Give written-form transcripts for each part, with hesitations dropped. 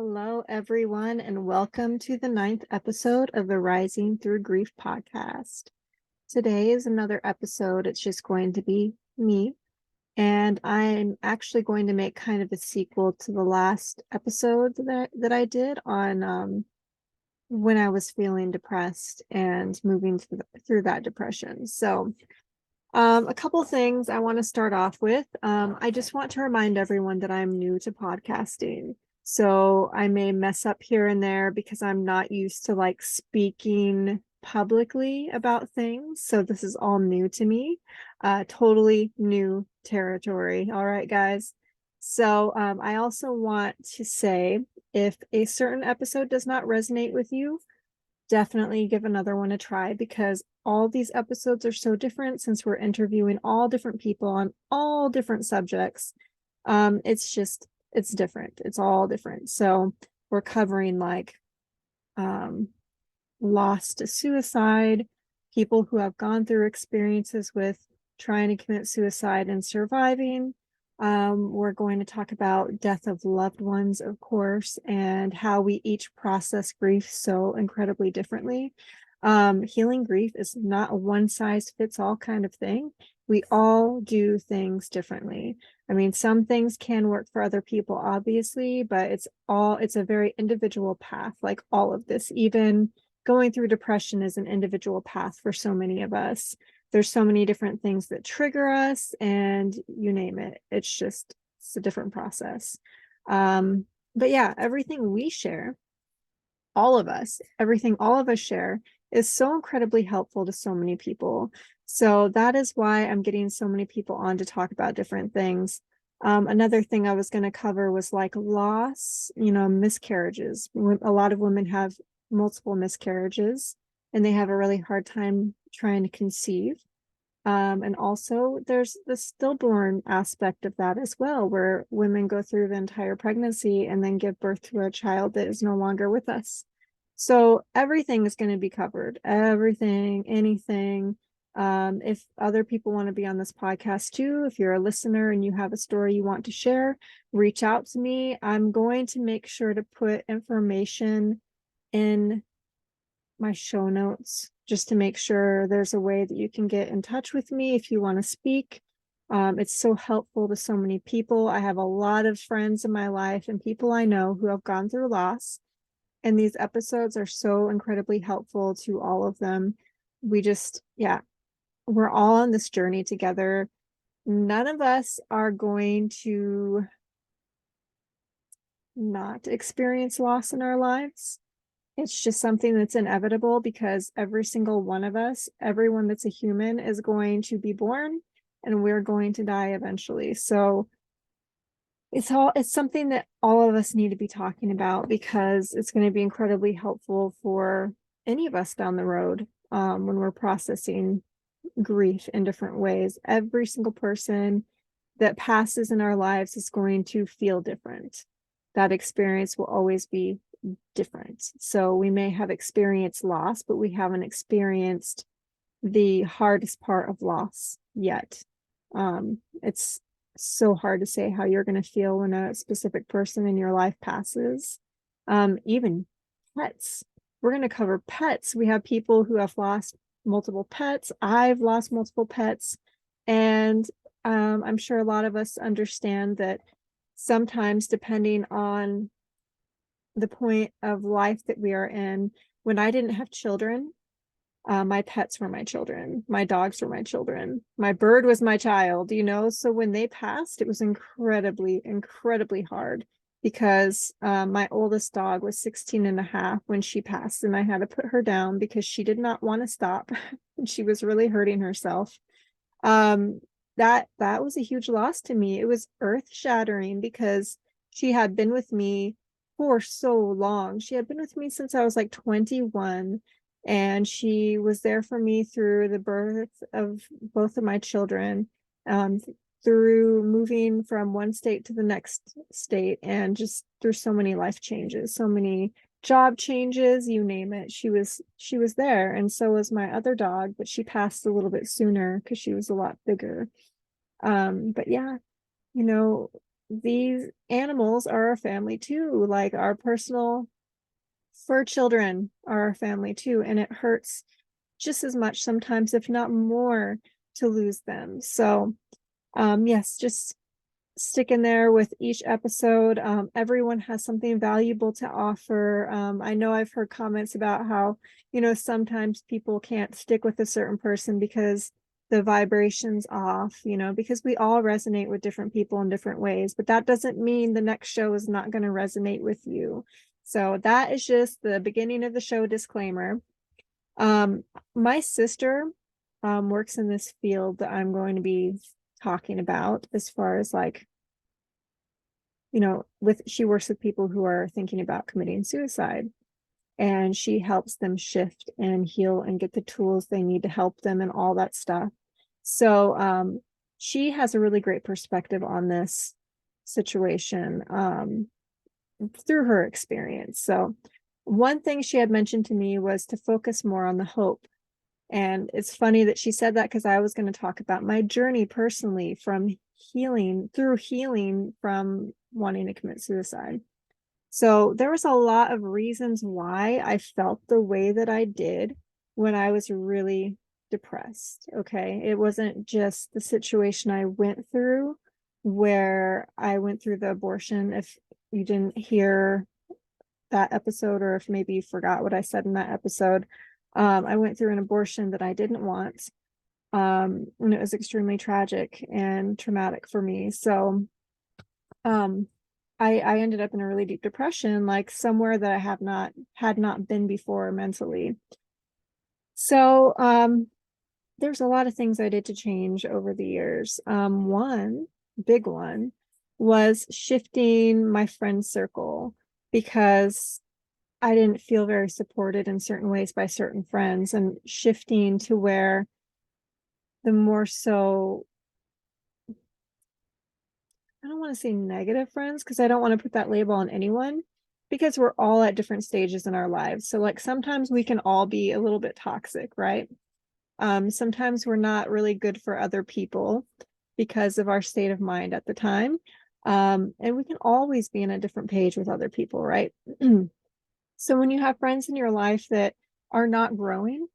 Hello, everyone, and welcome to the ninth episode of the Rising Through Grief podcast. Today is another episode. It's just going to be me, and I'm actually going to make kind of a sequel to the last episode that I did on when I was feeling depressed and moving through that depression. So, a couple things I want to start off with. I just want to remind everyone that I'm new to podcasting. So I may mess up here and there because I'm not used to like speaking publicly about things. So this is all new to me, totally new territory. All right, guys. So I also want to say if a certain episode does not resonate with you, definitely give another one a try because all these episodes are so different since we're interviewing all different people on all different subjects. It's different. It's all different. So we're covering like loss to suicide, people who have gone through experiences with trying to commit suicide and surviving. We're going to talk about death of loved ones, of course, and how we each process grief so incredibly differently. Healing grief is not a one size fits all kind of thing. We all do things differently. I mean, some things can work for other people, obviously, but it's a very individual path, like all of this. Even going through depression is an individual path for so many of us. There's so many different things that trigger us, and you name it. It's a different process. But yeah, everything we share, everything all of us share is so incredibly helpful to so many people. So that is why I'm getting so many people on to talk about different things. Another thing I was going to cover was like loss, miscarriages. A lot of women have multiple miscarriages and they have a really hard time trying to conceive. And also there's the stillborn aspect of that as well, where women go through the entire pregnancy and then give birth to a child that is no longer with us. So everything is going to be covered, everything, anything. If other people want to be on this podcast too, if you're a listener and you have a story you want to share, reach out to me. I'm going to make sure to put information in my show notes just to make sure there's a way that you can get in touch with me if you want to speak. It's so helpful to so many people. I have a lot of friends in my life and people I know who have gone through loss, and these episodes are so incredibly helpful to all of them. Yeah, we're all on this journey together. None of us are going to not experience loss in our lives. It's just something that's inevitable because every single one of us, everyone that's a human, is going to be born and we're going to die eventually. So it's something that all of us need to be talking about because it's going to be incredibly helpful for any of us down the road when we're processing grief in different ways. Every single person that passes in our lives is going to feel different. That experience will always be different. So we may have experienced loss, but we haven't experienced the hardest part of loss yet. It's so hard to say how you're going to feel when a specific person in your life passes. Even pets. We're going to cover pets. We have people who have lost multiple pets. I've lost multiple pets. And I'm sure a lot of us understand that sometimes, depending on the point of life that we are in, when I didn't have children, my pets were my children, my dogs were my children, my bird was my child, so when they passed, it was incredibly hard because my oldest dog was 16 and a half when she passed, and I had to put her down because she did not want to stop and she was really hurting herself. That was a huge loss to me. It was earth-shattering because she had been with me for so long. She had been with me since I was like 21, and she was there for me through the birth of both of my children, through moving from one state to the next state, and just through so many life changes, so many job changes, you name it. She was there, and so was my other dog, but she passed a little bit sooner because she was a lot bigger. But yeah, you know, these animals are our family too. Like our personal fur children are our family too. And it hurts just as much sometimes, if not more, to lose them. So, yes, just stick in there with each episode. Everyone has something valuable to offer. I know I've heard comments about how, sometimes people can't stick with a certain person because the vibration's off, because we all resonate with different people in different ways, but that doesn't mean the next show is not going to resonate with you. So that is just the beginning of the show disclaimer. My sister works in this field that I'm going to be talking about, as far as like, she works with people who are thinking about committing suicide, and she helps them shift and heal and get the tools they need to help them and all that stuff. So she has a really great perspective on this situation through her experience. So one thing she had mentioned to me was to focus more on the hope. And it's funny that she said that, because I was going to talk about my journey personally from healing from wanting to commit suicide. So there was a lot of reasons why I felt the way that I did when I was really depressed. Okay. It wasn't just the situation I went through, where I went through the abortion. If you didn't hear that episode, or if maybe you forgot what I said in that episode, I went through an abortion that I didn't want. And it was extremely tragic and traumatic for me. So I ended up in a really deep depression, like somewhere that I had not been before mentally. So there's a lot of things I did to change over the years. One big one was shifting my friend circle, because I didn't feel very supported in certain ways by certain friends, and shifting to where the more so, I don't want to say negative friends, because I don't want to put that label on anyone, because we're all at different stages in our lives. So like sometimes we can all be a little bit toxic, right? Sometimes we're not really good for other people because of our state of mind at the time. And we can always be in a different page with other people, right? So when you have friends in your life that are not growing,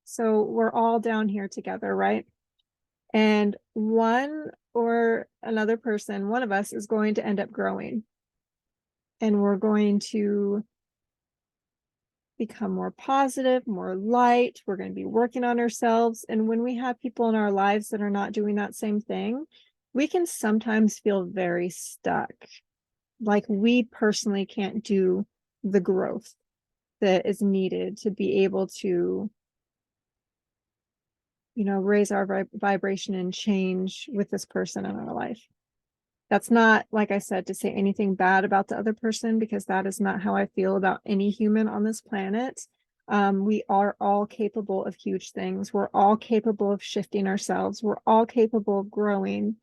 so we're all down here together, right? And one or another person, one of us, is going to end up growing, and we're going to become more positive, more light. We're going to be working on ourselves. And when we have people in our lives that are not doing that same thing, we can sometimes feel very stuck. Like we personally can't do the growth that is needed to be able to, raise our vibration and change with this person in our life. That's not, like I said, to say anything bad about the other person, because that is not how I feel about any human on this planet. We are all capable of huge things. We're all capable of shifting ourselves. We're all capable of growing.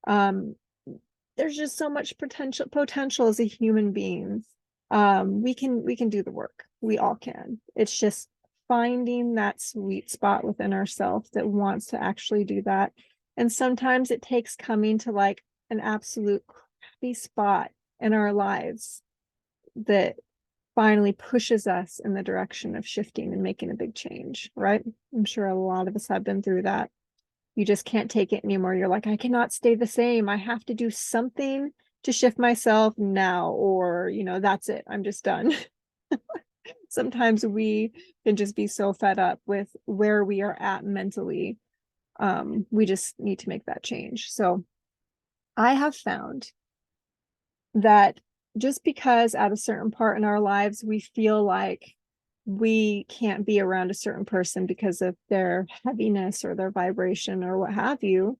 There's just so much potential as a human being. We can do the work. We all can. It's just finding that sweet spot within ourselves that wants to actually do that. And sometimes it takes coming to like an absolute crappy spot in our lives that finally pushes us in the direction of shifting and making a big change, right? I'm sure a lot of us have been through that. You just can't take it anymore. You're like, I cannot stay the same. I have to do something to shift myself now, or, that's it. I'm just done. Sometimes we can just be so fed up with where we are at mentally. We just need to make that change. So I have found that just because at a certain part in our lives we feel like we can't be around a certain person because of their heaviness or their vibration or what have you,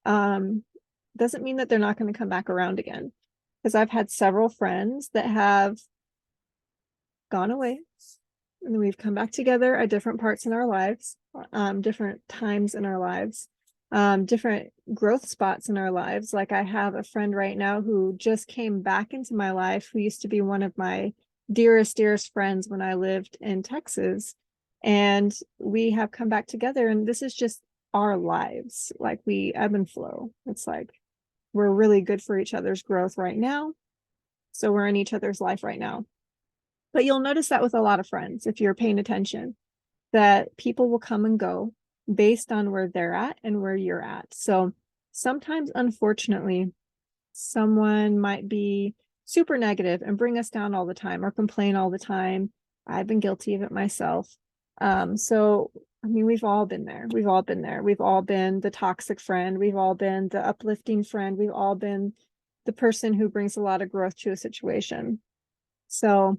doesn't mean that they're not going to come back around again. Because I've had several friends that have gone away, and we've come back together at different parts in our lives, different times in our lives, different growth spots in our lives. Like I have a friend right now who just came back into my life, who used to be one of my dearest friends when I lived in Texas. And we have come back together, and this is just our lives. Like we ebb and flow. It's like we're really good for each other's growth right now. So we're in each other's life right now. But you'll notice that with a lot of friends, if you're paying attention, that people will come and go based on where they're at and where you're at. So sometimes, unfortunately, someone might be super negative and bring us down all the time or complain all the time. I've been guilty of it myself. So, I mean, we've all been there. We've all been there. We've all been the toxic friend. We've all been the uplifting friend. We've all been the person who brings a lot of growth to a situation. So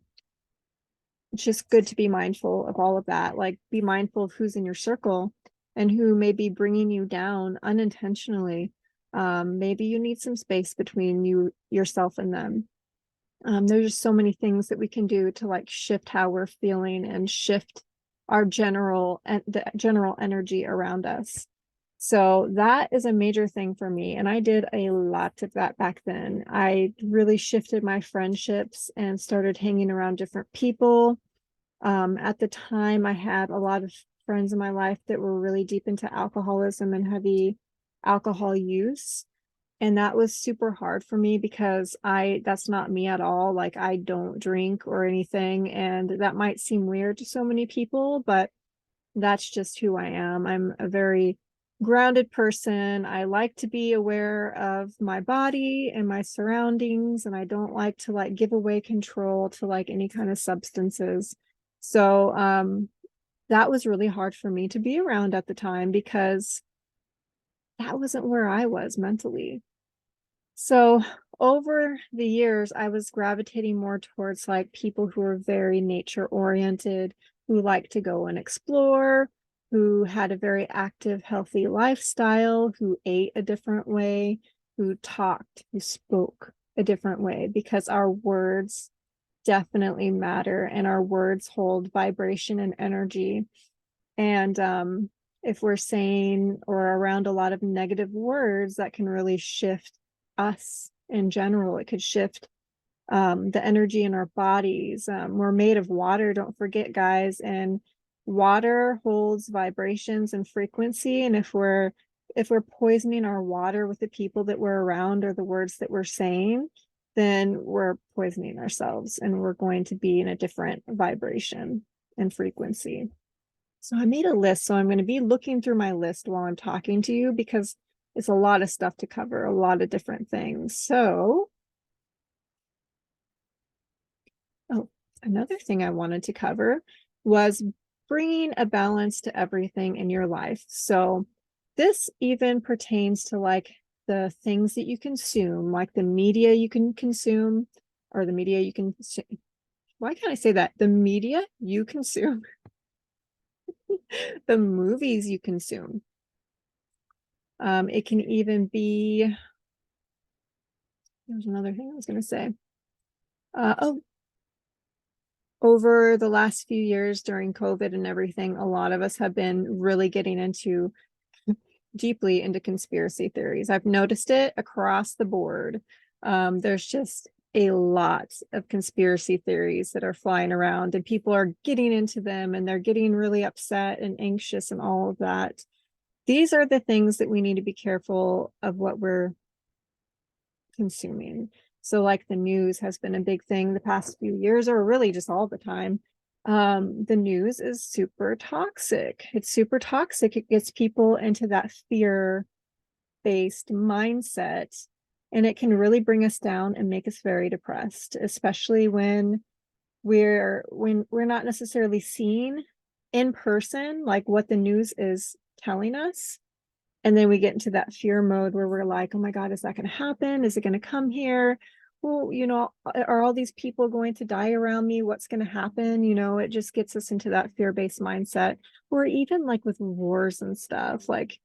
it's just good to be mindful of all of that. Like, be mindful of who's in your circle and who may be bringing you down unintentionally. Maybe you need some space between yourself and them. There's just so many things that we can do to like shift how we're feeling and shift our the general energy around us. So that is a major thing for me. And I did a lot of that back then. I really shifted my friendships and started hanging around different people. At the time, I had a lot of friends in my life that were really deep into alcoholism and heavy alcohol use. And that was super hard for me because that's not me at all. Like, I don't drink or anything. And that might seem weird to so many people, but that's just who I am. I'm a very grounded person. I like to be aware of my body and my surroundings, and I don't like to like give away control to like any kind of substances. So that was really hard for me to be around at the time because that wasn't where I was mentally. So over the years, I was gravitating more towards like people who are very nature oriented, who like to go and explore, who had a very active, healthy lifestyle, who ate a different way, who talked, who spoke a different way, because our words definitely matter and our words hold vibration and energy. And if we're saying or around a lot of negative words, that can really shift us in general. It could shift the energy in our bodies. We're made of water, don't forget, guys, and water holds vibrations and frequency. And if we're poisoning our water with the people that we're around or the words that we're saying, then we're poisoning ourselves and we're going to be in a different vibration and frequency. So I made a list. So I'm going to be looking through my list while I'm talking to you because it's a lot of stuff to cover, a lot of different things. So, oh, another thing I wanted to cover was bringing a balance to everything in your life. So this even pertains to like the things that you consume, like the media you can consume or the media you can, why can't I say that? The media you consume, the movies you consume. It can even be, there's another thing I was going to say. Over the last few years during COVID and everything, a lot of us have been really getting deeply into conspiracy theories. I've noticed it across the board. There's just a lot of conspiracy theories that are flying around and people are getting into them and they're getting really upset and anxious and all of that. These are the things that we need to be careful of what we're consuming. So like the news has been a big thing the past few years, or really just all the time. The news is super toxic. It's super toxic. It gets people into that fear-based mindset, and it can really bring us down and make us very depressed, especially when we're not necessarily seeing in person like what the news is telling us. And then we get into that fear mode where we're like, oh my God, is that going to happen? Is it going to come here? Well, are all these people going to die around me? What's going to happen? It just gets us into that fear-based mindset. Or even like with wars and stuff, like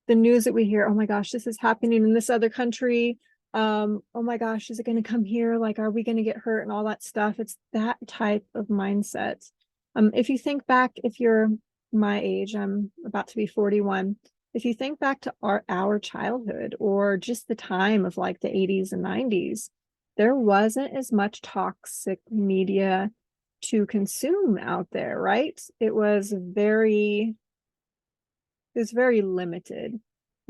the news that we hear, oh my gosh, this is happening in this other country. Oh my gosh, is it going to come here? Like, are we going to get hurt and all that stuff? It's that type of mindset. If you think back, if you're my age, I'm about to be 41. If you think back to our childhood or just the time of like the 80s and 90s, there wasn't as much toxic media to consume out there, right? It was very limited.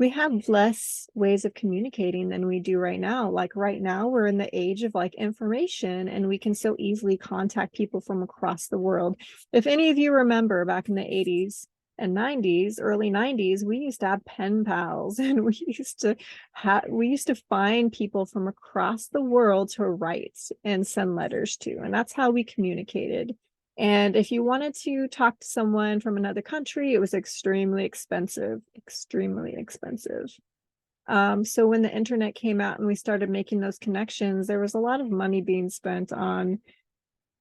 we have less ways of communicating than we do right now. Like right now, we're in the age of like information, and we can so easily contact people from across the world. If any of you remember back in the 80s and 90s, early 90s, we used to have pen pals, and we used to find people from across the world to write and send letters to, and that's how we communicated. And if you wanted to talk to someone from another country, it was extremely expensive, extremely expensive. So when the internet came out and we started making those connections, there was a lot of money being spent on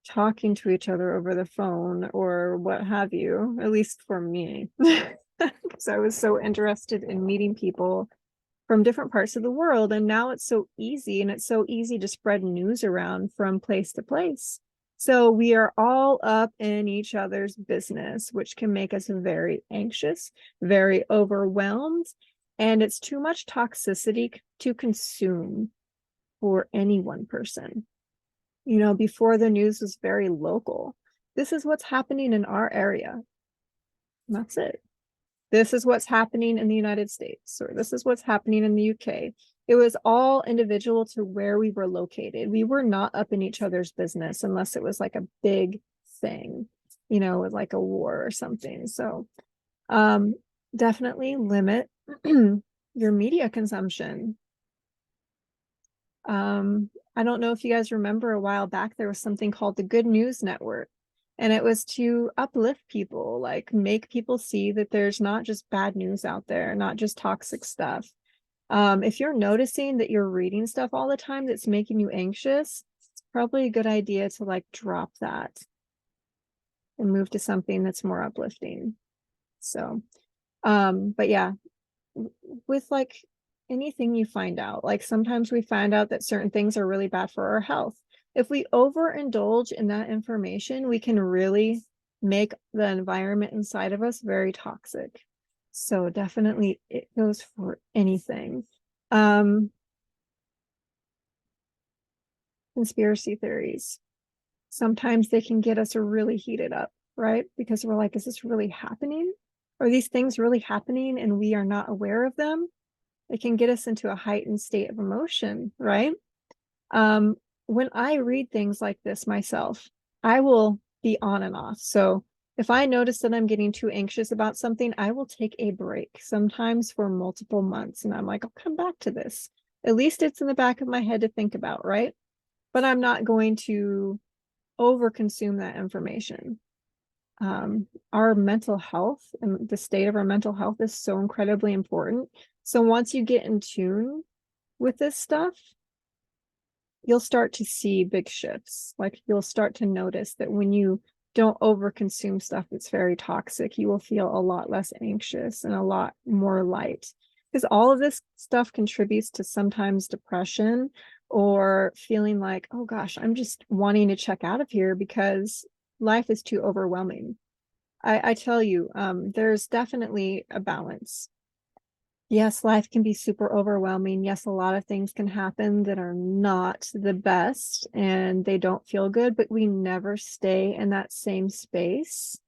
talking to each other over the phone or what have you, at least for me, because I was so interested in meeting people from different parts of the world. And now it's so easy, and it's so easy to spread news around from place to place. So we are all up in each other's business, which can make us very anxious, very overwhelmed, and it's too much toxicity to consume for any one person. You know, before the news was very local. This is what's happening in our area. And that's it. This is what's happening in the United States, or this is what's happening in the UK. It was all individual to where we were located. We were not up in each other's business unless it was like a big thing, you know, with like a war or something. So definitely limit your media consumption. I don't know if you guys remember, a while back there was something called the Good News Network, and it was to uplift people, like make people see that there's not just bad news out there, not just toxic stuff. If you're noticing that you're reading stuff all the time that's making you anxious, it's probably a good idea to like drop that and move to something that's more uplifting. So but yeah, with like anything you find out, like sometimes we find out that certain things are really bad for our health. If we overindulge in that information, we can really make the environment inside of us very toxic. So definitely it goes for anything. Conspiracy theories. Sometimes they can get us really heated up, right? Because we're like, is this really happening? Are these things really happening and we are not aware of them? It can get us into a heightened state of emotion, right? When I read things like this myself, I will be on and off. So if I notice that I'm getting too anxious about something, I will take a break, sometimes for multiple months. And I'm like, I'll come back to this. At least it's in the back of my head to think about, right? But I'm not going to overconsume that information. Our mental health and the state of our mental health is so incredibly important. So once you get in tune with this stuff, you'll start to see big shifts. Like you'll start to notice that when you don't overconsume stuff that's very toxic, you will feel a lot less anxious and a lot more light. Because all of this stuff contributes to sometimes depression or feeling like, oh gosh, I'm just wanting to check out of here because life is too overwhelming. I tell you, there's definitely a balance. Yes, life can be super overwhelming. Yes, a lot of things can happen that are not the best and they don't feel good, but we never stay in that same space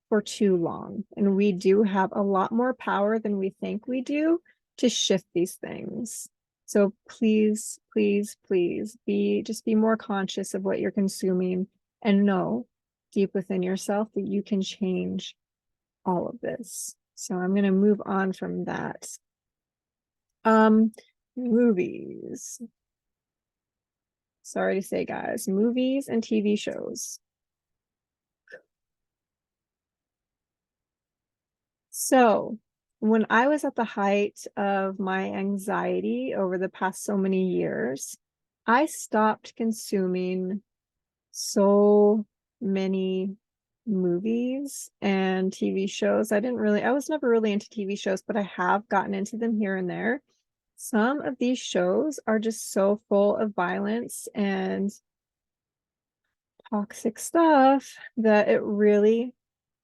for too long. And we do have a lot more power than we think we do to shift these things. So please, please, please just be more conscious of what you're consuming, and know deep within yourself that you can change all of this. So I'm going to move on from that. Movies. Sorry to say, guys, movies and TV shows. So when I was at the height of my anxiety over the past so many years, I stopped consuming so many movies and TV shows. I was never really into TV shows, but I have gotten into them here and there. Some of these shows are just so full of violence and toxic stuff that it really,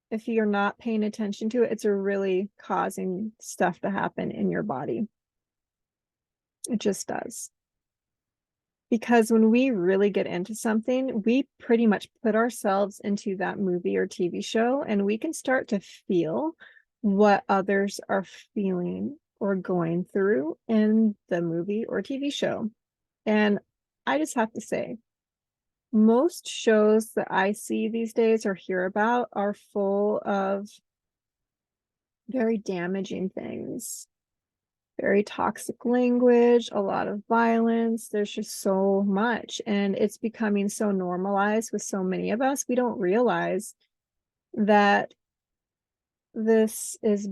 if you're not paying attention to it, it's really causing stuff to happen in your body. It just does. Because when we really get into something, we pretty much put ourselves into that movie or TV show, and we can start to feel what others are feeling or going through in the movie or TV show. And I just have to say, most shows that I see these days or hear about are full of very damaging things, very toxic language, a lot of violence. There's just so much, and it's becoming so normalized with so many of us. We don't realize that this is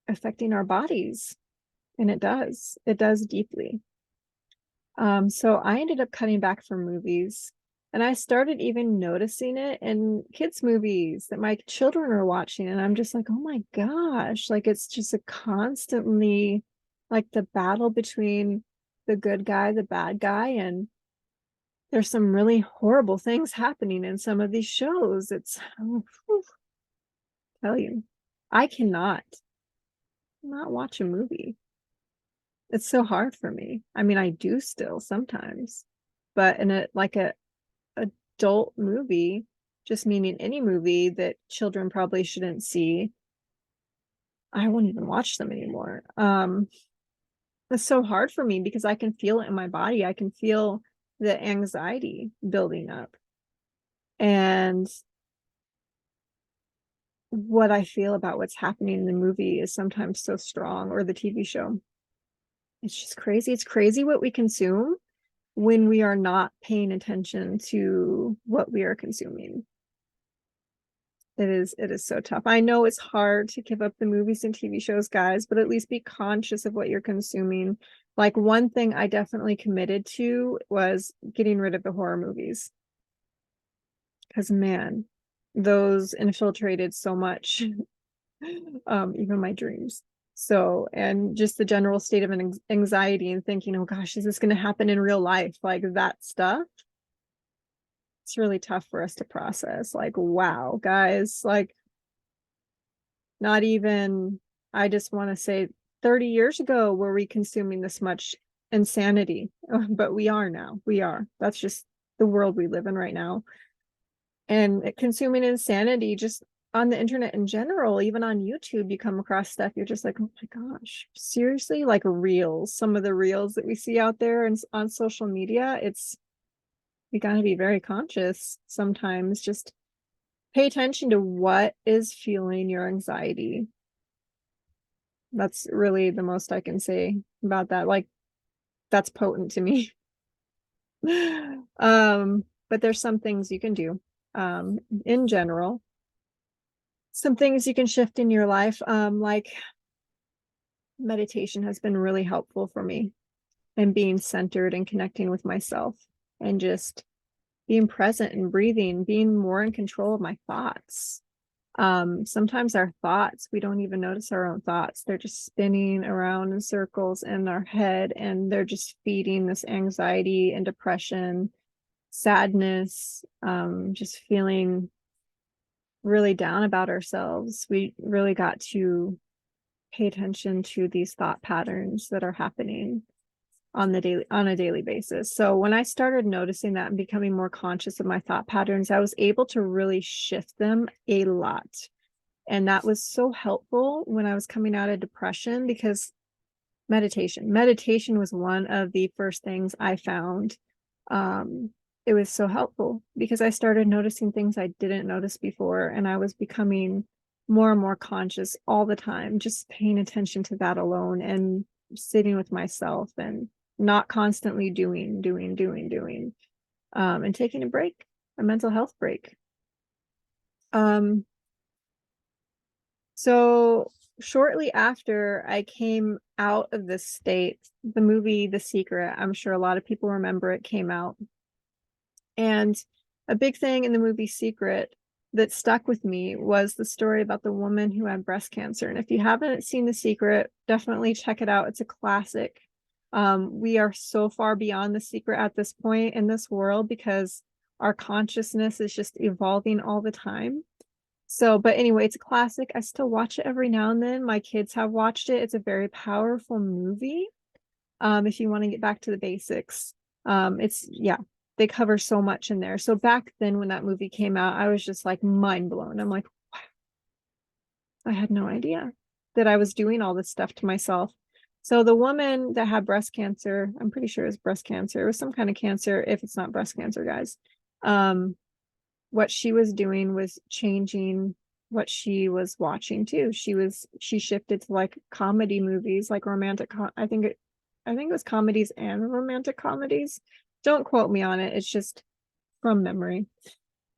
affecting our bodies, and it does deeply. So I ended up cutting back from movies, and I started even noticing it in kids' movies that my children are watching, and I'm just like, oh my gosh, like it's just a constantly like the battle between the good guy, the bad guy, and there's some really horrible things happening in some of these shows. It's tell you, I cannot not watch a movie. It's so hard for me. I mean, I do still sometimes, but in a adult movie, just meaning any movie that children probably shouldn't see, I won't even watch them anymore. It's so hard for me because I can feel it in my body. I can feel the anxiety building up. And what I feel about what's happening in the movie is sometimes so strong, or the TV show. It's just crazy. It's crazy what we consume when we are not paying attention to what we are consuming. It is so tough. I know it's hard to give up the movies and TV shows, guys, but at least be conscious of what you're consuming. Like, one thing I definitely committed to was getting rid of the horror movies. Because man, those infiltrated so much, even my dreams. So, and just the general state of anxiety and thinking, oh gosh, is this going to happen in real life? Like that stuff. It's really tough for us to process. Like, wow, guys, like not even, I just want to say 30 years ago were we consuming this much insanity, but we are now. We are. That's just the world we live in right now. And consuming insanity just on the internet in general, even on YouTube, you come across stuff, you're just like, oh my gosh, seriously? Like reels, some of the reels that we see out there and on social media, we got to be very conscious sometimes. Just pay attention to what is fueling your anxiety. That's really the most I can say about that. Like, that's potent to me. But there's some things you can do in general, some things you can shift in your life. Like meditation has been really helpful for me, and being centered and connecting with myself, and just being present and breathing, being more in control of my thoughts. Sometimes our thoughts, we don't even notice our own thoughts. They're just spinning around in circles in our head, and they're just feeding this anxiety and depression, sadness, just feeling really down about ourselves. We really got to pay attention to these thought patterns that are happening on a daily basis. So when I started noticing that and becoming more conscious of my thought patterns, I was able to really shift them a lot. And that was so helpful when I was coming out of depression, because meditation was one of the first things I found. It was so helpful because I started noticing things I didn't notice before, and I was becoming more and more conscious all the time, just paying attention to that alone and sitting with myself and not constantly doing, and taking a break, a mental health break. So shortly after I came out of this state, the movie The Secret, I'm sure a lot of people remember it, came out. And a big thing in the movie Secret that stuck with me was the story about the woman who had breast cancer. And if you haven't seen The Secret, definitely check it out. It's a classic. We are so far beyond The Secret at this point in this world because our consciousness is just evolving all the time. So, but anyway, it's a classic. I still watch it every now and then. My kids have watched it. It's a very powerful movie. If you want to get back to the basics, yeah, they cover so much in there. So back then when that movie came out, I was just like mind blown. I'm like, wow, I had no idea. that I was doing all this stuff to myself. So the woman that had breast cancer, I'm pretty sure it was breast cancer. It was some kind of cancer, if it's not breast cancer, guys. What she was doing was changing what she was watching too. She shifted to like comedy movies, like I think it was comedies and romantic comedies. Don't quote me on it. It's just from memory.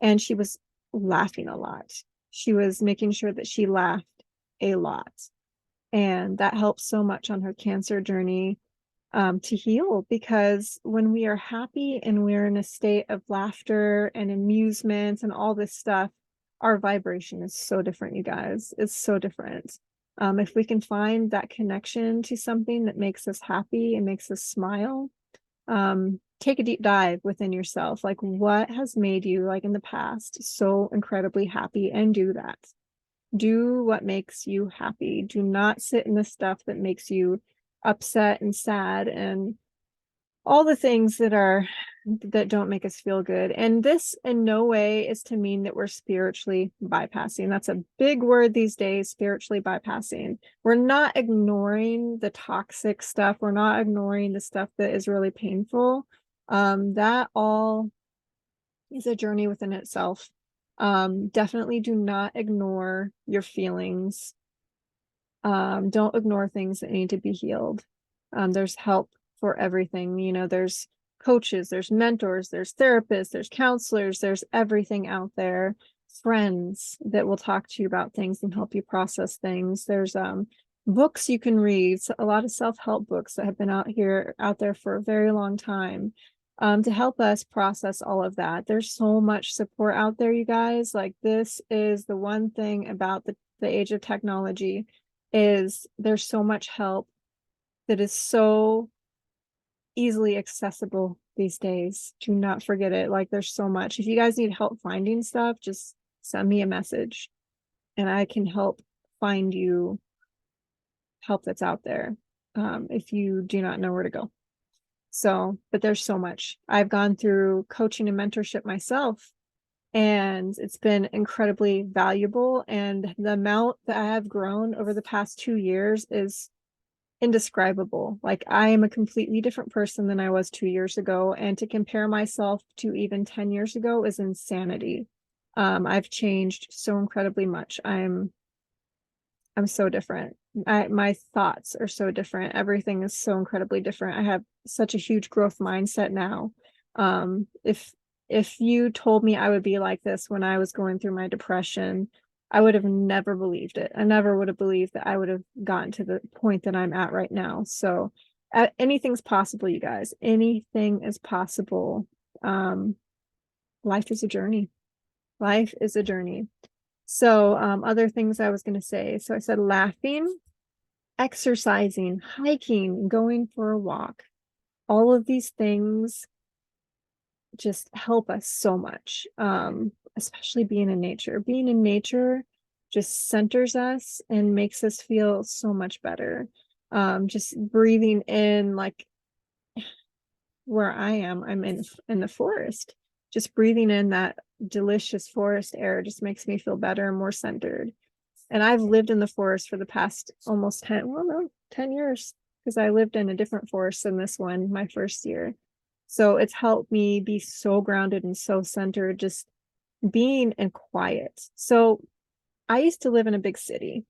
And she was laughing a lot. She was making sure that she laughed a lot. And that helped so much on her cancer journey, to heal, because when we are happy and we're in a state of laughter and amusement and all this stuff, our vibration is so different, you guys. It's so different. If we can find that connection to something that makes us happy and makes us smile, take a deep dive within yourself. Like, what has made you, like in the past, so incredibly happy, and do that. Do what makes you happy. Do not sit in the stuff that makes you upset and sad and all the things that don't make us feel good. And this in no way is to mean that we're spiritually bypassing. That's a big word these days, spiritually bypassing. We're not ignoring the toxic stuff. We're not ignoring the stuff that is really painful. That all is a journey within itself. Definitely do not ignore your feelings. Don't ignore things that need to be healed. There's help for everything. You know, there's coaches, there's mentors, there's therapists, there's counselors, there's everything out there. Friends that will talk to you about things and help you process things. There's books you can read, a lot of self-help books that have been out there for a very long time, to help us process all of that. There's so much support out there, you guys. Like, this is the one thing about the age of technology, is there's so much help that is so easily accessible these days. Do not forget it. Like, there's so much. If you guys need help finding stuff, just send me a message and I can help find you help that's out there, if you do not know where to go. So, but there's so much. I've gone through coaching and mentorship myself, and it's been incredibly valuable. And the amount that I have grown over the past 2 years is indescribable. Like, I am a completely different person than I was 2 years ago. And to compare myself to even 10 years ago is insanity. I've changed so incredibly much. I'm so different. My thoughts are so different. Everything is so incredibly different. I have such a huge growth mindset now. If you told me I would be like this when I was going through my depression, I would have never believed it. I never would have believed that I would have gotten to the point that I'm at right now. So anything's possible, you guys. Anything is possible. Life is a journey. Life is a journey. So other things I was going to say. So I said laughing, exercising, hiking, going for a walk. All of these things just help us so much, especially being in nature. Being in nature just centers us and makes us feel so much better. Just breathing in, like where I am, I'm in the forest. Just breathing in that delicious forest air just makes me feel better and more centered. And I've lived in the forest for the past almost 10 years, because I lived in a different forest than this one my first year. So it's helped me be so grounded and so centered, just being in quiet. So I used to live in a big city.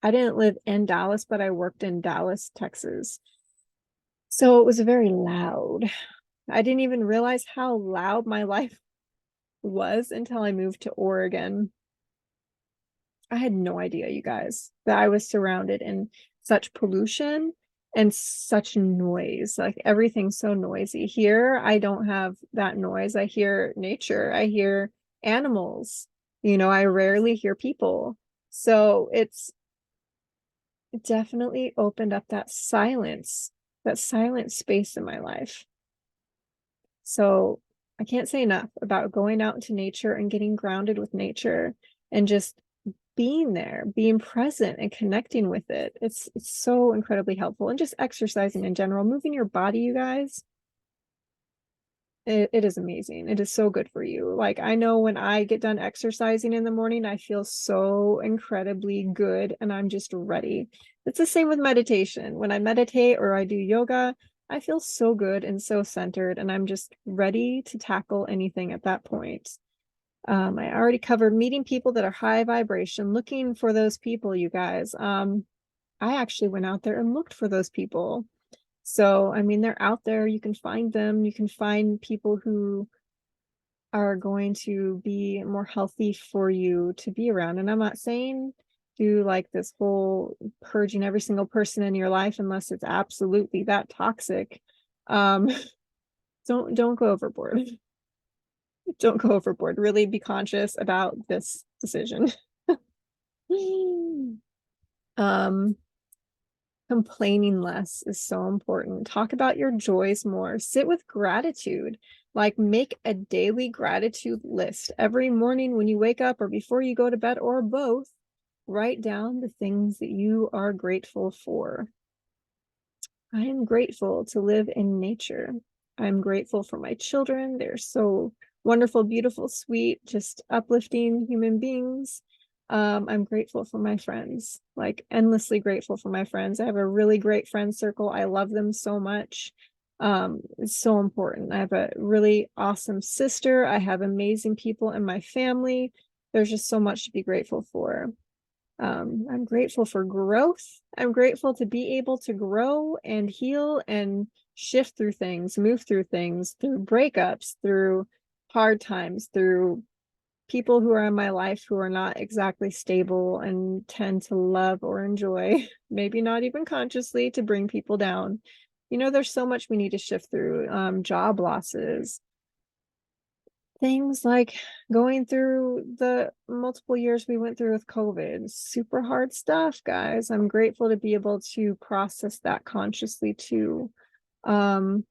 I didn't live in Dallas, but I worked in Dallas, Texas. So it was very loud. I didn't even realize how loud my life was until I moved to Oregon. I had no idea, you guys, that I was surrounded in such pollution and such noise. Like, everything's so noisy. Here, I don't have that noise. I hear nature. I hear animals. You know, I rarely hear people. So it's definitely opened up that silent space in my life. So I can't say enough about going out into nature and getting grounded with nature and just being there, being present and connecting with it. It's so incredibly helpful. And just exercising in general, moving your body, you guys. It is amazing. It is so good for you. Like, I know when I get done exercising in the morning, I feel so incredibly good and I'm just ready. It's the same with meditation. When I meditate or I do yoga, I feel so good and so centered, and I'm just ready to tackle anything at that point. I already covered meeting people that are high vibration, looking for those people, you guys. I actually went out there and looked for those people. So, I mean, they're out there. You can find them. You can find people who are going to be more healthy for you to be around. And I'm not saying do like this whole purging every single person in your life unless it's absolutely that toxic. Um, don't go overboard. Don't go overboard. Really be conscious about this decision. Um, Complaining less is so important. Talk about your joys more. Sit with gratitude. Like, make a daily gratitude list every morning when you wake up or before you go to bed, or both. Write down the things that you are grateful for. I am grateful to live in nature. I'm grateful for my children. They're so wonderful, beautiful, sweet, just uplifting human beings. I'm grateful for my friends, like endlessly grateful for my friends. I have a really great friend circle. I love them so much. It's so important. I have a really awesome sister. I have amazing people in my family. There's just so much to be grateful for. I'm grateful for growth. I'm grateful to be able to grow and heal and shift through things, move through things, through breakups, through hard times, through people who are in my life who are not exactly stable and tend to love or enjoy, maybe not even consciously, to bring people down. You know, there's so much we need to shift through. Job losses, things like going through the multiple years we went through with COVID, super hard stuff, guys. I'm grateful to be able to process that consciously too. Some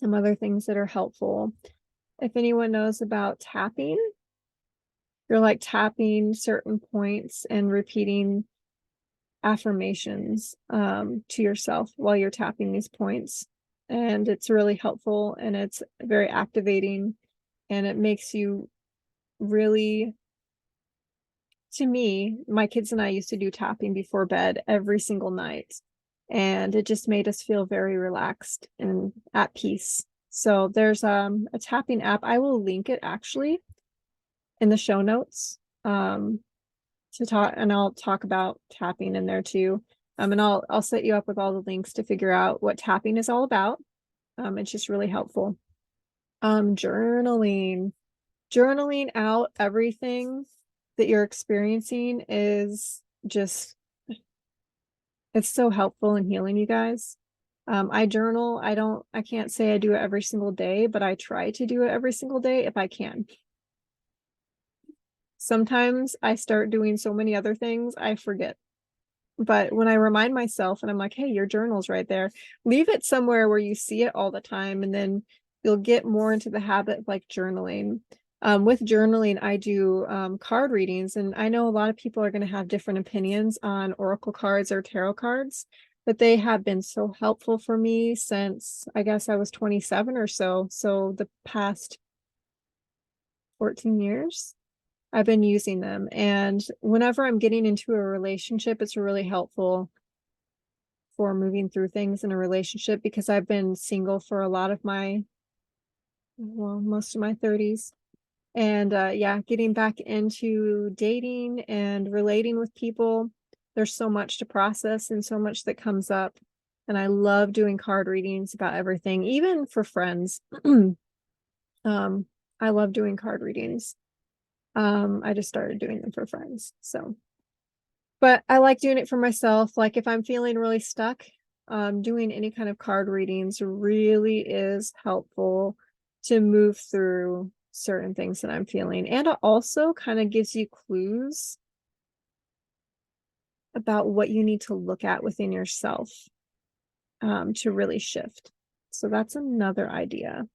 other things that are helpful. If anyone knows about tapping, you're like tapping certain points and repeating affirmations to yourself while you're tapping these points. And it's really helpful and it's very activating, and it makes you really, to me, my kids and I used to do tapping before bed every single night, and it just made us feel very relaxed and at peace. So there's a tapping app. I will link it actually in the show notes to talk, and I'll talk about tapping in there too. And I'll set you up with all the links to figure out what tapping is all about. It's just really helpful. Journaling. Journaling out everything that you're experiencing is just, it's so helpful in healing, you guys. I journal. I can't say I do it every single day, but I try to do it every single day if I can. Sometimes I start doing so many other things, I forget. But when I remind myself and I'm like, hey, your journal's right there, leave it somewhere where you see it all the time, and then you'll get more into the habit of like journaling. With journaling, I do card readings, and I know a lot of people are going to have different opinions on oracle cards or tarot cards, but they have been so helpful for me since I guess I was 27 or so. So the past 14 years. I've been using them. And whenever I'm getting into a relationship, it's really helpful for moving through things in a relationship, because I've been single for a lot of my, well, most of my 30s. And yeah, getting back into dating and relating with people, there's so much to process and so much that comes up. And I love doing card readings about everything, even for friends. I love doing card readings. I just started doing them for friends. So, but I like doing it for myself. Like if I'm feeling really stuck, doing any kind of card readings really is helpful to move through certain things that I'm feeling. And it also kind of gives you clues about what you need to look at within yourself to really shift. So that's another idea.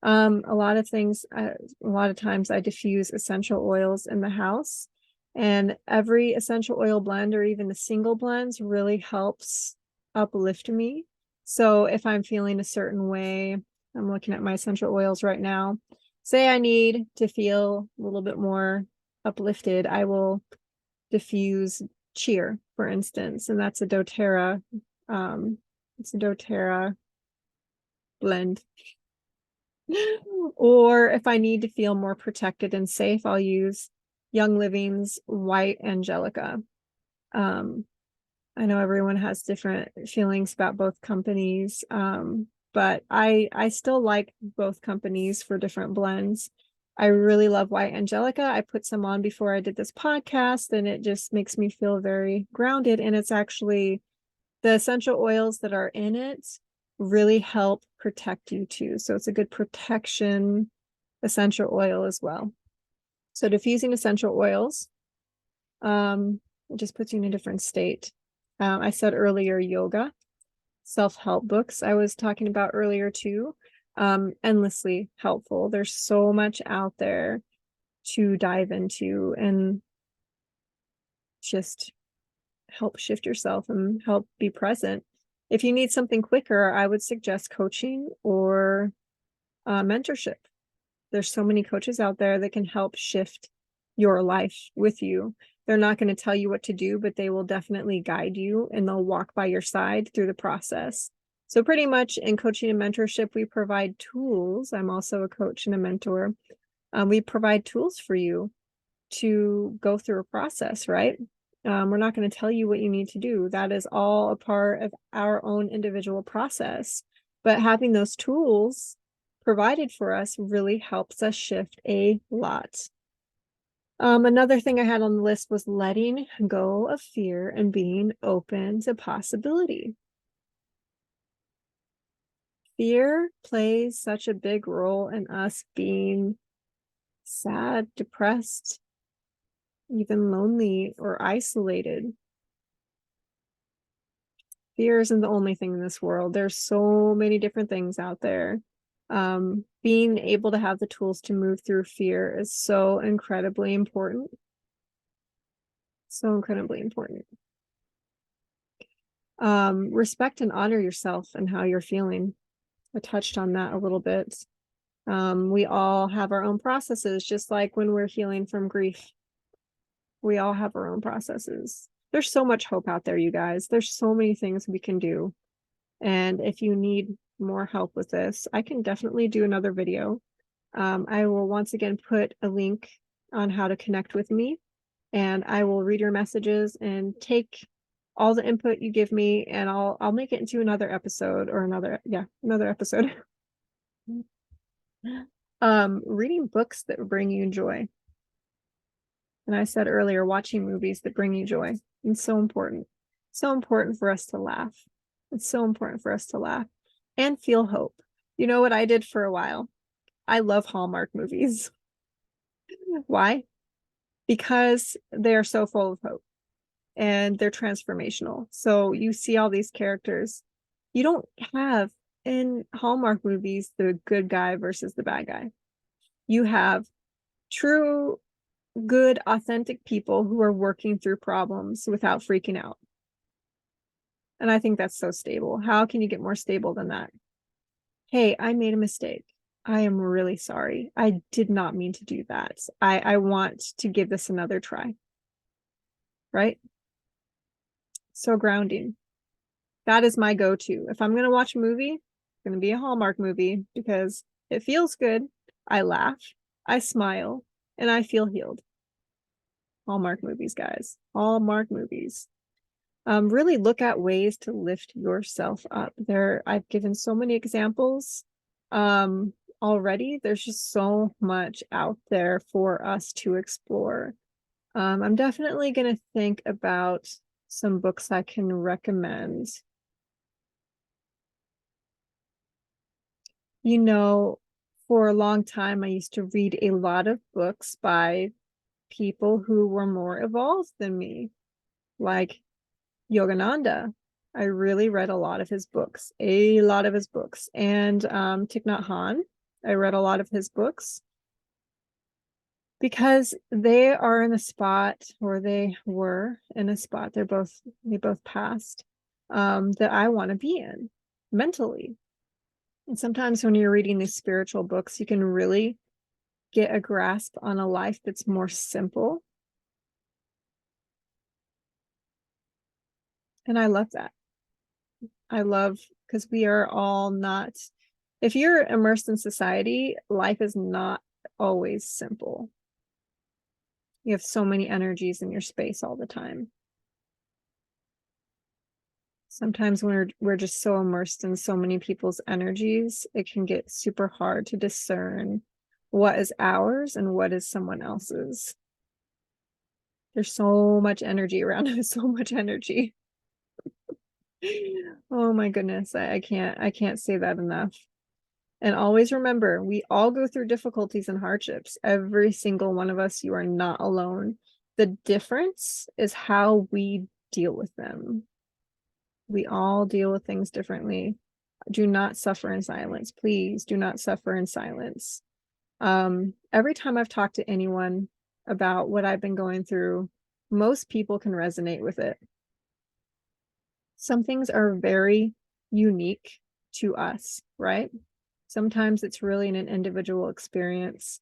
A lot of things, a lot of times I diffuse essential oils in the house, and every essential oil blend or even the single blends really helps uplift me. So if I'm feeling a certain way, I'm looking at my essential oils right now. Say I need to feel a little bit more uplifted, I will diffuse cheer, for instance, and that's a doTERRA. It's a doTERRA blend. Or if I need to feel more protected and safe, I'll use Young Living's White Angelica. I know everyone has different feelings about both companies, but I still like both companies for different blends. I really love White Angelica. I put some on before I did this podcast, and it just makes me feel very grounded. And it's actually the essential oils that are in it really help protect you too. So it's a good protection essential oil as well. So diffusing essential oils, it just puts you in a different state. I said earlier, yoga, self-help books I was talking about earlier too. Endlessly helpful. There's so much out there to dive into and just help shift yourself and help be present. If you need something quicker, I would suggest coaching or mentorship. There's so many coaches out there that can help shift your life with you. They're not going to tell you what to do, but they will definitely guide you and they'll walk by your side through the process. So pretty much in coaching and mentorship, we provide tools. I'm also a coach and a mentor. We provide tools for you to go through a process, right? We're not going to tell you what you need to do. That is all a part of our own individual process. But having those tools provided for us really helps us shift a lot. Another thing I had on the list was letting go of fear and being open to possibility. Fear plays such a big role in us being sad, depressed, even lonely or isolated. Fear isn't the only thing in this world. There's so many different things out there. Being able to have the tools to move through fear is so incredibly important. So incredibly important. Respect and honor yourself and how you're feeling. I touched on that a little bit. We all have our own processes, just like when we're healing from grief. We all have our own processes. There's so much hope out there, you guys. There's so many things we can do. And if you need more help with this, I can definitely do another video. I will once again put a link on how to connect with me, and I will read your messages and take all the input you give me, and I'll make it into another episode or another episode. Reading books that bring you joy. And I said earlier, watching movies that bring you joy. It's so important. So important for us to laugh. It's so important for us to laugh and feel hope. You know what I did for a while? I love Hallmark movies. Why? Because they are so full of hope and they're transformational. So you see all these characters. You don't have in Hallmark movies the good guy versus the bad guy. You have true, good, authentic people who are working through problems without freaking out. And I think that's so stable. How can you get more stable than that? Hey, I made a mistake. I am really sorry. I did not mean to do that. I want to give this another try. Right? So grounding. That is my go-to. If I'm going to watch a movie, it's going to be a Hallmark movie because it feels good. I laugh, I smile, and I feel healed. Hallmark movies, guys. Hallmark movies. Really look at ways to lift yourself up. I've given so many examples already. There's just so much out there for us to explore. I'm definitely going to think about some books I can recommend. You know, for a long time, I used to read a lot of books by people who were more evolved than me, like Yogananda. I really read a lot of his books, and Thich Nhat Hanh. I read a lot of his books because they are in a spot, or they were in a spot, they both passed, that I want to be in mentally. And sometimes when you're reading these spiritual books, you can really get a grasp on a life that's more simple. And I love that. I love, because we are all not, if you're immersed in society, life is not always simple. You have so many energies in your space all the time. Sometimes when we're just so immersed in so many people's energies, it can get super hard to discern what is ours and what is someone else's. There's so much energy around us, so much energy. Oh my goodness, I can't say that enough. And always remember, we all go through difficulties and hardships. Every single one of us, you are not alone. The difference is how we deal with them. We all deal with things differently. Do not suffer in silence. Please do not suffer in silence. Every time I've talked to anyone about what I've been going through, most people can resonate with it. Some things are very unique to us, right? Sometimes it's really an individual experience.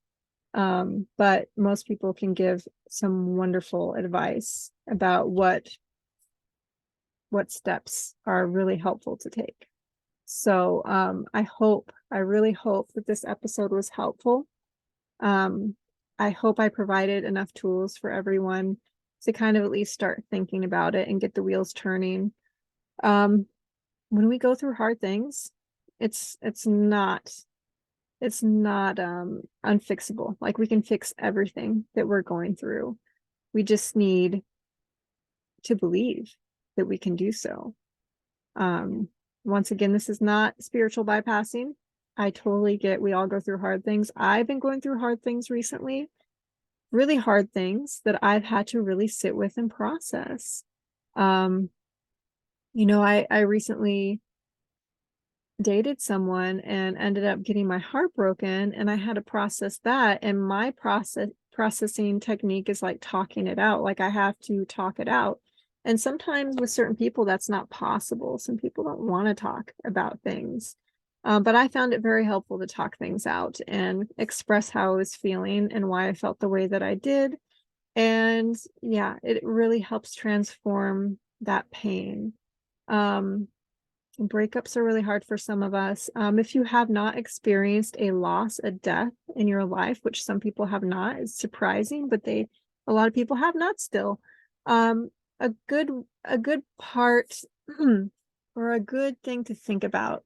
But most people can give some wonderful advice about what steps are really helpful to take. So I really hope that this episode was helpful. I hope I provided enough tools for everyone to kind of at least start thinking about it and get the wheels turning. When we go through hard things, it's not unfixable. Like, we can fix everything that we're going through. We just need to believe that we can do so. Once again, this is not spiritual bypassing. I totally get, we all go through hard things. I've been going through hard things recently, really hard things that I've had to really sit with and process. I recently dated someone and ended up getting my heart broken, and I had to process that. And my processing technique is like talking it out. Like, I have to talk it out. And sometimes with certain people, that's not possible. Some people don't want to talk about things. But I found it very helpful to talk things out and express how I was feeling and why I felt the way that I did. And yeah, it really helps transform that pain. Breakups are really hard for some of us. If you have not experienced a loss, a death in your life, which some people have not, it's surprising, but a lot of people have not still. A good part or a good thing to think about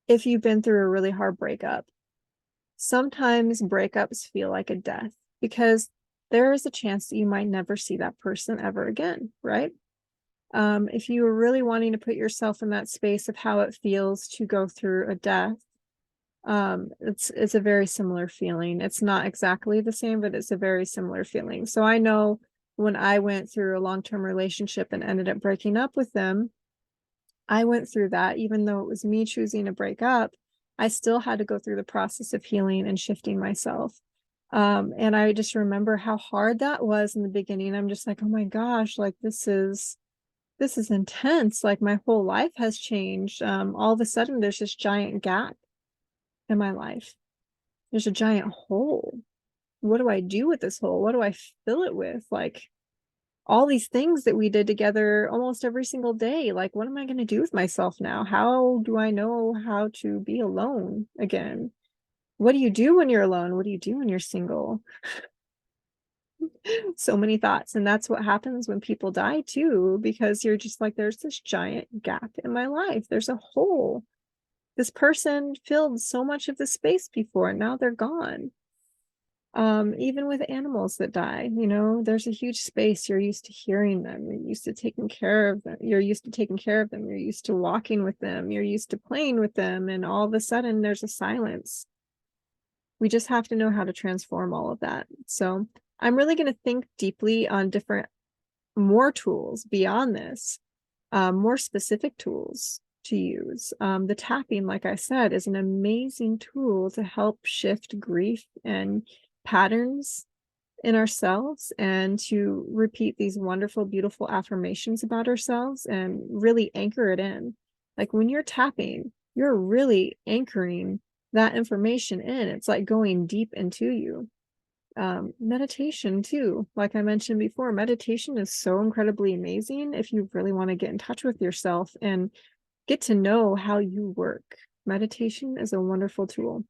if you've been through a really hard breakup. Sometimes breakups feel like a death because there is a chance that you might never see that person ever again, right? If you are really wanting to put yourself in that space of how it feels to go through a death, it's a very similar feeling. It's not exactly the same, but it's a very similar feeling. So I know when I went through a long-term relationship and ended up breaking up with them, I went through that. Even though it was me choosing to break up, I still had to go through the process of healing and shifting myself. And I just remember how hard that was in the beginning. I'm just like, oh my gosh, like this is intense. Like, my whole life has changed. All of a sudden there's this giant gap in my life. There's a giant hole. What do I do with this hole? What do I fill it with? Like, all these things that we did together almost every single day. Like, what am I going to do with myself now? How do I know how to be alone again? What do you do when you're alone? What do you do when you're single? So many thoughts. And that's what happens when people die too, because you're just like, there's this giant gap in my life. There's a hole. This person filled so much of the space before, and now they're gone. Even with animals that die, there's a huge space. You're used to hearing them. You're used to taking care of them. You're used to walking with them. You're used to playing with them. And all of a sudden there's a silence. We just have to know how to transform all of that. So I'm really going to think deeply on more tools beyond this, more specific tools to use. The tapping, like I said, is an amazing tool to help shift grief and patterns in ourselves, and to repeat these wonderful, beautiful affirmations about ourselves and really anchor it in. Like, when you're tapping, you're really anchoring that information in. It's like going deep into you. Meditation too, like I mentioned before, meditation is so incredibly amazing if you really want to get in touch with yourself and get to know how you work. Meditation is a wonderful tool.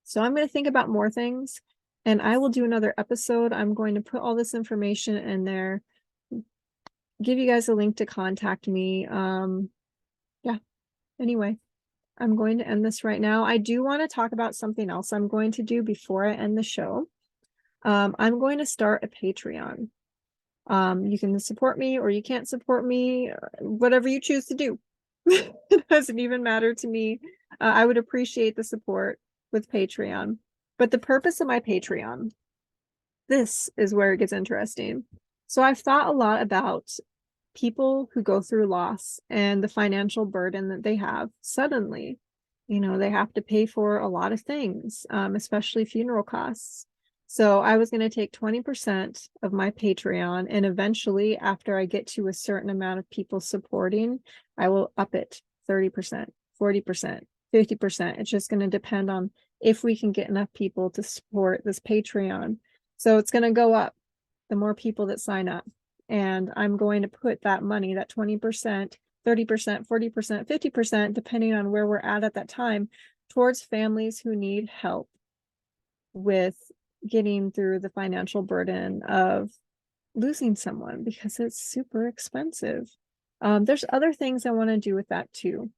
So I'm going to think about more things and I will do another episode. I'm going to put all this information in there, give you guys a link to contact me. Yeah, anyway, I'm going to end this right now. I do want to talk about something else I'm going to do before I end the show. I'm going to start a Patreon. You can support me or you can't support me, whatever you choose to do. It doesn't even matter to me. I would appreciate the support with Patreon. But the purpose of my Patreon, this is where it gets interesting. So I've thought a lot about people who go through loss and the financial burden that they have suddenly. You know, they have to pay for a lot of things, especially funeral costs. So I was going to take 20% of my Patreon, and eventually, after I get to a certain amount of people supporting, I will up it 30%, 40%, 50%. It's just going to depend on if we can get enough people to support this Patreon. So it's going to go up the more people that sign up. And I'm going to put that money, that 20%, 30%, 40%, 50%, depending on where we're at that time, towards families who need help with getting through the financial burden of losing someone, because it's super expensive. There's other things I want to do with that too.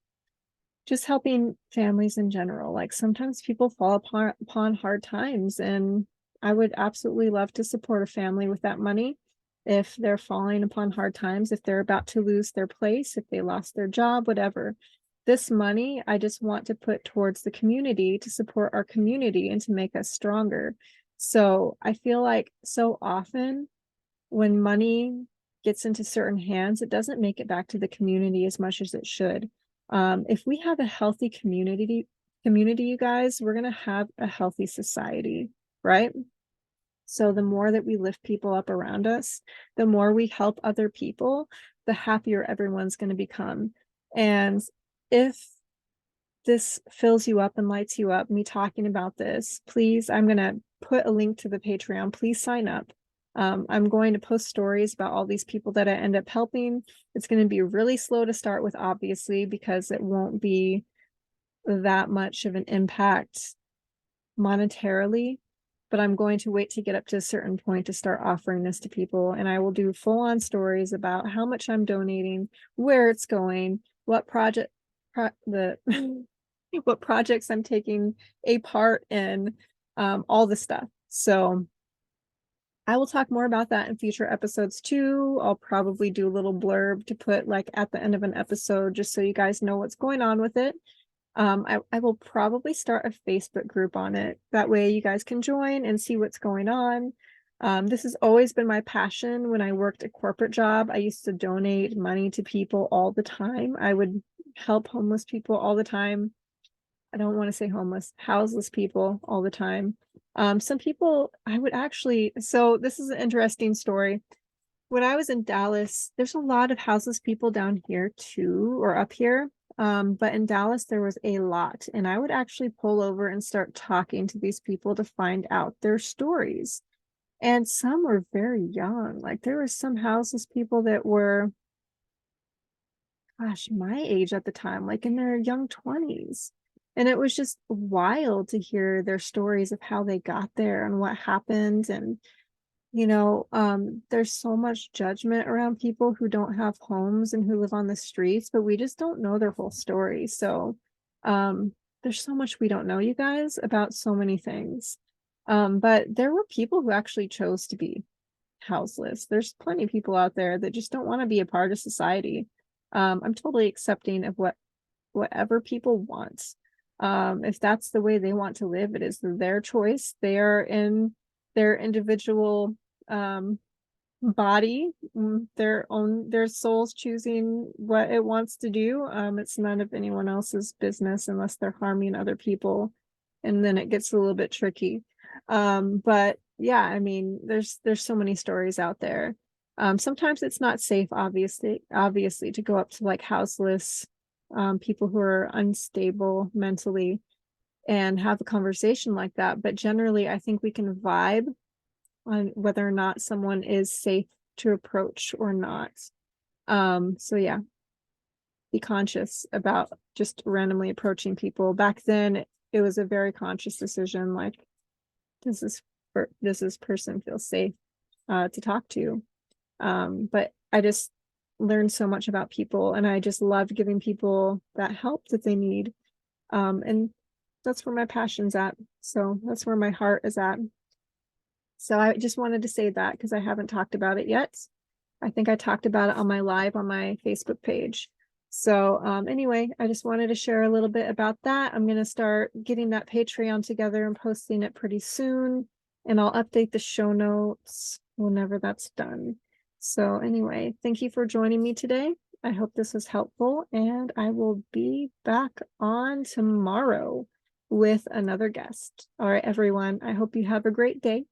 Just helping families in general. Like sometimes people fall upon hard times, and I would absolutely love to support a family with that money if they're falling upon hard times, if they're about to lose their place, if they lost their job, whatever. This money, I just want to put towards the community to support our community and to make us stronger. So I feel like so often when money gets into certain hands, it doesn't make it back to the community as much as it should. If we have a healthy community, you guys, we're gonna have a healthy society, right? So the more that we lift people up around us, the more we help other people, the happier everyone's going to become. And if this fills you up and lights you up, me talking about this, please, I'm going to put a link to the Patreon. Please sign up. I'm going to post stories about all these people that I end up helping. It's going to be really slow to start with, obviously, because it won't be that much of an impact monetarily, but I'm going to wait to get up to a certain point to start offering this to people. And I will do full on stories about how much I'm donating, where it's going, what what projects I'm taking a part in, all the stuff. So I will talk more about that in future episodes too. I'll probably do a little blurb to put like at the end of an episode, just so you guys know what's going on with it. I will probably start a Facebook group on it. That way you guys can join and see what's going on. This has always been my passion. When I worked a corporate job, I used to donate money to people all the time. I would help homeless people all the time. I don't want to say homeless, houseless people all the time. Some people I would actually, so this is an interesting story. When I was in Dallas, there's a lot of houseless people down here too, or up here. But in Dallas, there was a lot, and I would actually pull over and start talking to these people to find out their stories. And some were very young. Like there were some houseless people that were, gosh, my age at the time, like in their young 20s. And it was just wild to hear their stories of how they got there and what happened. And there's so much judgment around people who don't have homes and who live on the streets, but we just don't know their whole story. So there's so much we don't know, you guys, about so many things. But there were people who actually chose to be houseless. There's plenty of people out there that just don't want to be a part of society. I'm totally accepting of whatever people want. If that's the way they want to live, it is their choice. They are in their individual body, their soul's choosing what it wants to do. It's none of anyone else's business unless they're harming other people, and then it gets a little bit tricky. But yeah, I mean, there's so many stories out there. Sometimes it's not safe, obviously to go up to like houseless people who are unstable mentally and have a conversation like that. But generally, I think we can vibe on whether or not someone is safe to approach or not. So yeah, be conscious about just randomly approaching people. Back then, it was a very conscious decision. Like, does this person feel safe to talk to? But I just learned so much about people, and I just loved giving people that help that they need. And that's where my passion's at. So that's where my heart is at. So I just wanted to say that because I haven't talked about it yet. I think I talked about it on my live on my Facebook page. So anyway, I just wanted to share a little bit about that. I'm going to start getting that Patreon together and posting it pretty soon. And I'll update the show notes whenever that's done. So anyway, thank you for joining me today. I hope this was helpful, and I will be back on tomorrow with another guest. All right, everyone. I hope you have a great day.